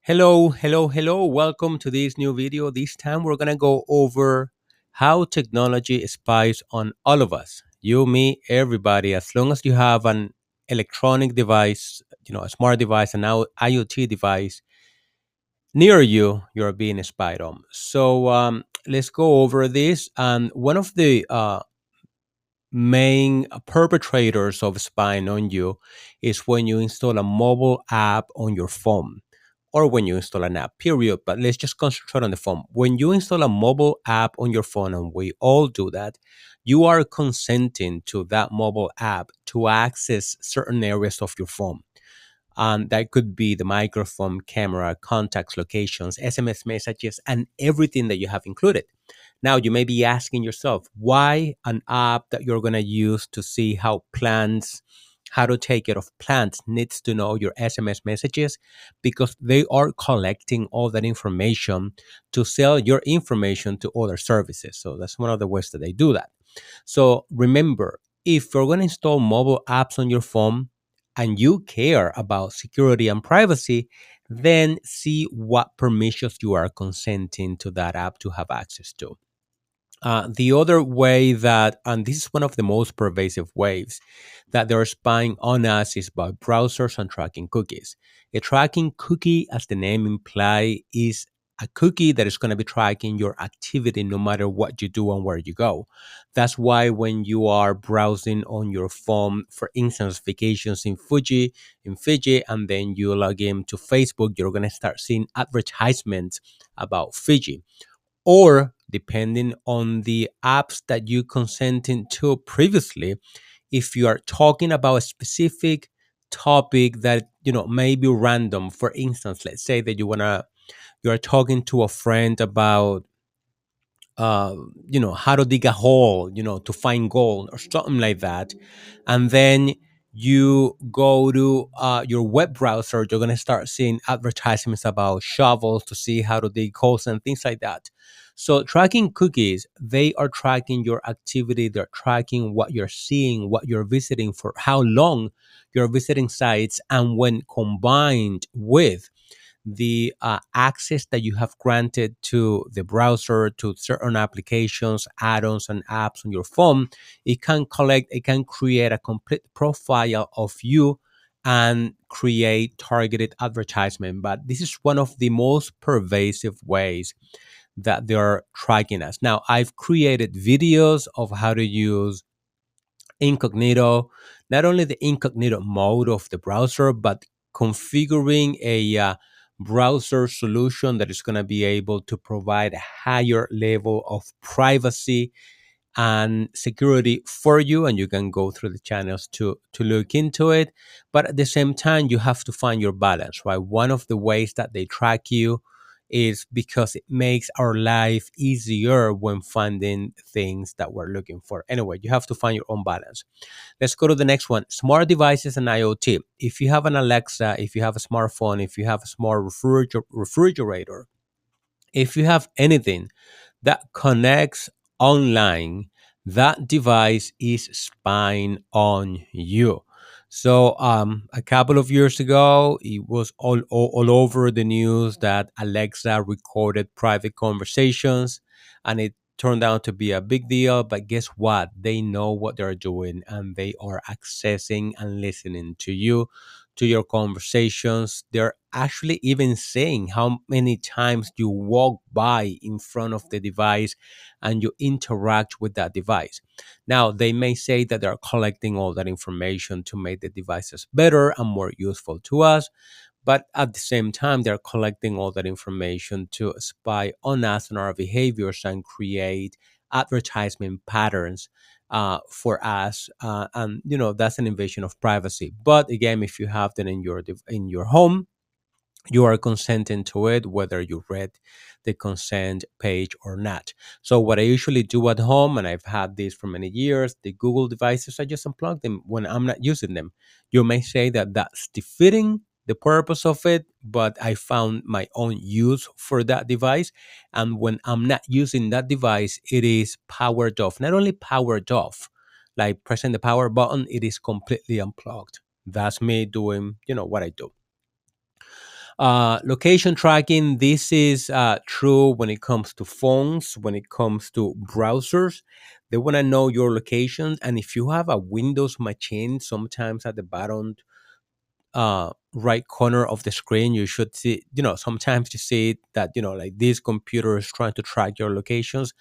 Hello, hello, hello. Welcome to this new video. This time we're going to go over how technology spies on all of us. You, me, everybody. As long as you have an electronic device, a smart device, an IoT device near you, you're being spied on. So let's go over this. And one of the main perpetrators of spying on you is when you install a mobile app on your phone or when you install an app, period. But let's just concentrate on the phone. When you install a mobile app on your phone, and we all do that, you are consenting to that mobile app to access certain areas of your phone. That could be the microphone, camera, contacts, locations, SMS messages, and everything that you have included. Now, you may be asking yourself, why an app that you're going to use to see how to take care of plants needs to know your SMS messages? Because they are collecting all that information to sell your information to other services. So that's one of the ways that they do that. So remember, if you're going to install mobile apps on your phone and you care about security and privacy, then see what permissions you are consenting to that app to have access to. The other way that, and this is one of the most pervasive ways that they're spying on us, is by browsers and tracking cookies. A tracking cookie, as the name implies, is a cookie that is going to be tracking your activity no matter what you do and where you go. That's why when you are browsing on your phone, for instance, vacations in Fiji, and then you log in to Facebook, you're going to start seeing advertisements about Fiji, or depending on the apps that you consented to previously, if you are talking about a specific topic that may be random. For instance, let's say that you are talking to a friend about how to dig a hole, to find gold or something like that. And then you go to your web browser, you're going to start seeing advertisements about shovels to see how to dig holes and things like that. So tracking cookies, they are tracking your activity. They're tracking what you're seeing, what you're visiting, for how long you're visiting sites. And when combined with the access that you have granted to the browser, to certain applications, add-ons, and apps on your phone, it can create a complete profile of you and create targeted advertisement. But this is one of the most pervasive ways that they're tracking us. Now, I've created videos of how to use incognito, not only the incognito mode of the browser, but configuring a browser solution that is going to be able to provide a higher level of privacy and security for you. And you can go through the channels to look into it. But at the same time, you have to find your balance, right? One of the ways that they track you is because it makes our life easier when finding things that we're looking for. Anyway, you have to find your own balance. Let's go to the next one: smart devices and IoT. If you have an Alexa, if you have a smartphone, if you have a smart refrigerator, if you have anything that connects online, that device is spying on you. So a couple of years ago, it was all over the news that Alexa recorded private conversations, and it turned out to be a big deal. But guess what? They know what they're doing, and they are accessing and listening to you, to your conversations. They're actually even saying how many times you walk by in front of the device and you interact with that device. Now, they may say that they're collecting all that information to make the devices better and more useful to us, but at the same time, they're collecting all that information to spy on us and our behaviors and create advertisement patterns for us. And that's an invasion of privacy. But again, if you have that in your home, you are consenting to it, whether you read the consent page or not. So what I usually do at home, and I've had this for many years, the Google devices, I just unplug them when I'm not using them. You may say that that's defeating the purpose of it, but I found my own use for that device. And when I'm not using that device, it is powered off. Not only powered off, like pressing the power button, it is completely unplugged. That's me doing, what I do. Location tracking, this is true when it comes to phones, when it comes to browsers. They want to know your location. And if you have a Windows machine, sometimes at the bottom right corner of the screen, you should see, sometimes you see that, like this computer is trying to track your locations.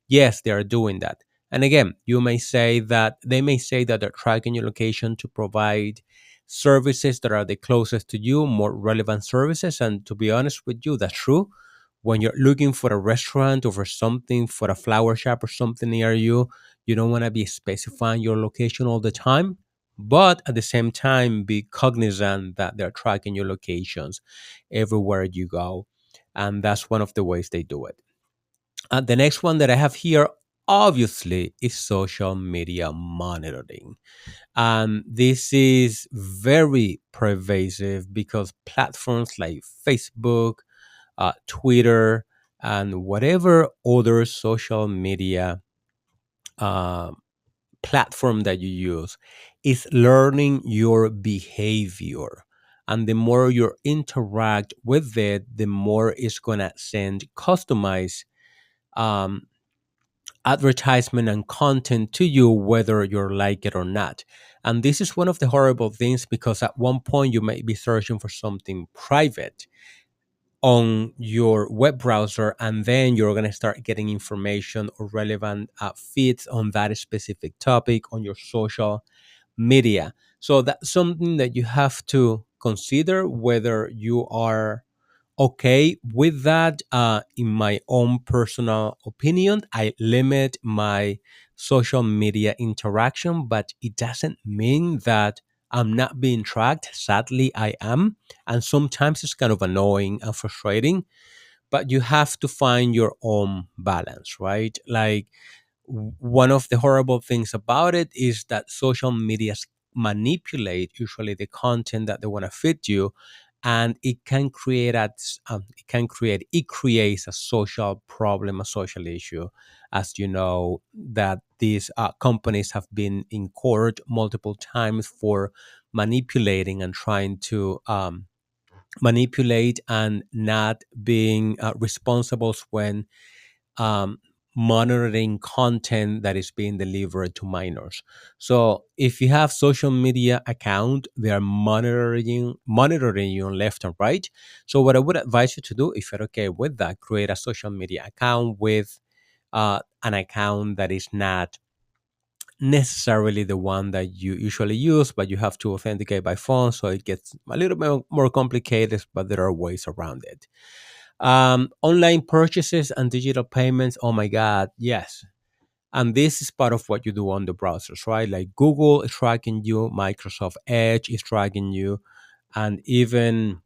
Yes, they are doing that. And again, they may say that they're tracking your location to provide services that are the closest to you, more relevant services. And to be honest with you, that's true. When you're looking for a restaurant or for something, for a flower shop or something near you, you don't want to be specifying your location all the time. But at the same time, be cognizant that they're tracking your locations everywhere you go. And that's one of the ways they do it. The next one that I have here, obviously, is social media monitoring. This is very pervasive because platforms like Facebook, Twitter, and whatever other social media uh, platform that you use is learning your behavior. And the more you interact with it, the more it's going to send customized um, advertisement and content to you, whether you like it or not. And this is one of the horrible things because at one point you might be searching for something private on your web browser, and then you're going to start getting information or relevant feeds on that specific topic on your social media. So that's something that you have to consider whether you are okay with that. In my own personal opinion, I limit my social media interaction, but it doesn't mean that I'm not being tracked. Sadly, I am. And sometimes it's kind of annoying and frustrating, but you have to find your own balance, right? Like, one of the horrible things about it is that social medias manipulate usually the content that they want to fit you, and it creates a social problem, a social issue. As you know, that these companies have been in court multiple times for manipulating and trying to manipulate and not being responsible when um, monitoring content that is being delivered to minors. So if you have social media account, they are monitoring you left and right. So what I would advise you to do, if you're okay with that, create a social media account with an account that is not necessarily the one that you usually use, but you have to authenticate by phone, so it gets a little bit more complicated, but there are ways around it. Online purchases and digital payments. Oh my God, yes. And this is part of what you do on the browsers, right? Like Google is tracking you, Microsoft Edge is tracking you, and even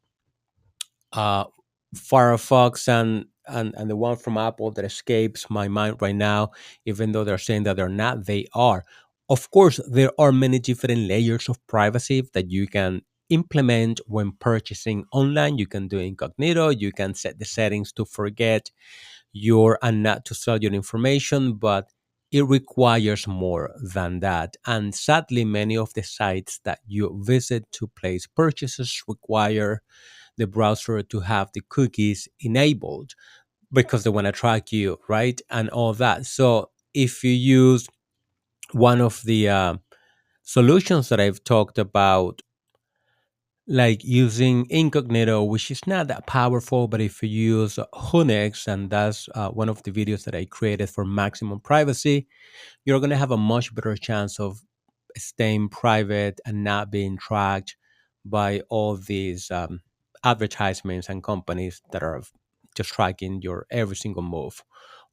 uh, Firefox and the one from Apple that escapes my mind right now, even though they're saying that they're not, they are. Of course, there are many different layers of privacy that you can implement when purchasing online. You can do incognito, you can set the settings to forget your and not to sell your information, but it requires more than that. And sadly, many of the sites that you visit to place purchases require the browser to have the cookies enabled because they want to track you, right? And all that. So if you use one of the solutions that I've talked about, like using incognito, which is not that powerful, but if you use Hunex, and that's one of the videos that I created for maximum privacy, you're going to have a much better chance of staying private and not being tracked by all these advertisements and companies that are just tracking your every single move.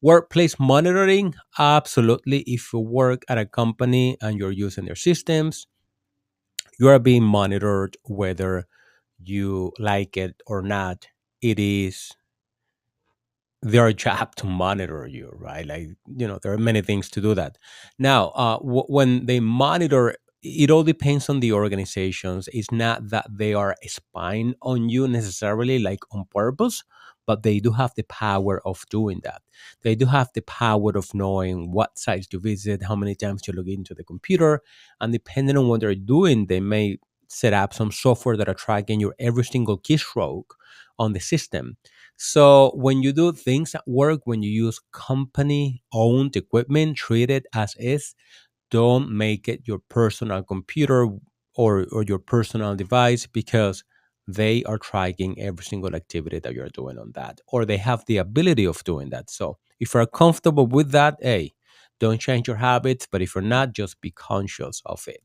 Workplace monitoring, absolutely. If you work at a company and you're using their systems, you are being monitored whether you like it or not. It is their job to monitor you, right? Like, there are many things to do that. Now, when they monitor, it all depends on the organizations. It's not that they are spying on you necessarily, like on purpose, but they do have the power of doing that. They do have the power of knowing what sites you visit, how many times you log into the computer, and depending on what they're doing, they may set up some software that are tracking your every single keystroke on the system. So when you do things at work, when you use company owned equipment, treat it as is. Don't make it your personal computer or your personal device, because they are tracking every single activity that you're doing on that, or they have the ability of doing that. So if you're comfortable with that, hey, don't change your habits. But if you're not, just be conscious of it.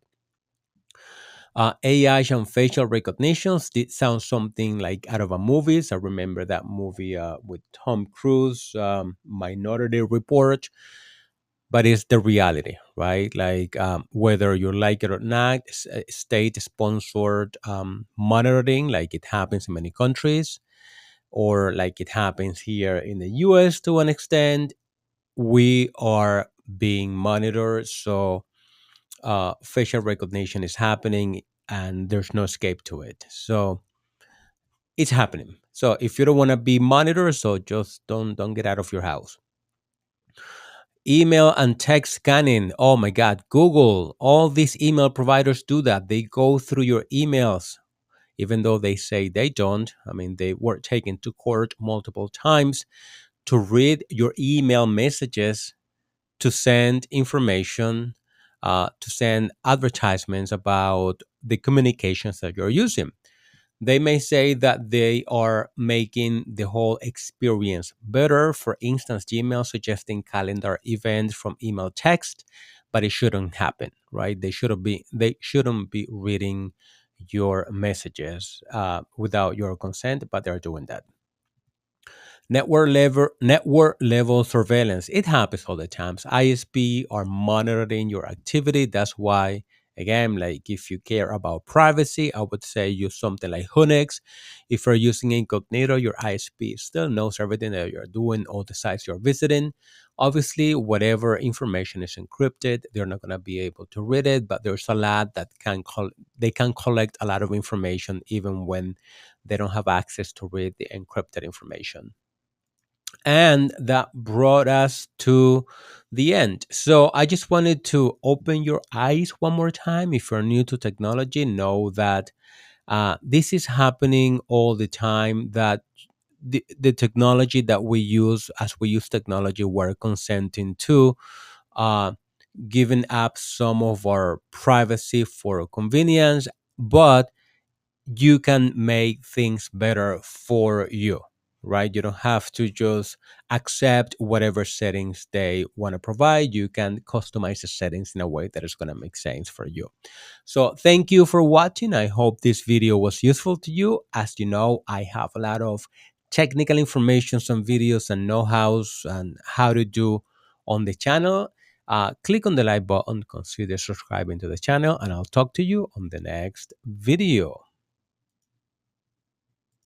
AI and facial recognitions did sound something like out of a movies. I remember that movie with Tom Cruise, Minority Report, but it's the reality, right? Like whether you like it or not, state-sponsored monitoring, like it happens in many countries, or like it happens here in the U.S. to an extent, we are being monitored. So facial recognition is happening, and there's no escape to it. So it's happening. So if you don't want to be monitored, so just don't get out of your house. Email and text scanning. Oh my God, Google, all these email providers do that. They go through your emails, even though they say they don't. I mean, they were taken to court multiple times to read your email messages, to send information, to send advertisements about the communications that you're using. They may say that they are making the whole experience better. For instance, Gmail suggesting calendar events from email text, but it shouldn't happen, right? They shouldn't be reading your messages without your consent, but they're doing that. Network level surveillance. It happens all the times. ISP are monitoring your activity. That's why, again, like if you care about privacy, I would say use something like Hunix. If you're using incognito, your ISP still knows everything that you're doing, all the sites you're visiting. Obviously, whatever information is encrypted, they're not going to be able to read it, but there's a lot that they can collect a lot of information even when they don't have access to read the encrypted information. And that brought us to the end. So I just wanted to open your eyes one more time. If you're new to technology, know that this is happening all the time, that the technology that we use, as we use technology, we're consenting to, uh, giving up some of our privacy for convenience, but you can make things better for you, right? You don't have to just accept whatever settings they want to provide. You can customize the settings in a way that is going to make sense for you. So thank you for watching. I hope this video was useful to you. As you know, I have a lot of technical information, some videos and know-hows and how to do on the channel. Click on the like button, consider subscribing to the channel, and I'll talk to you on the next video.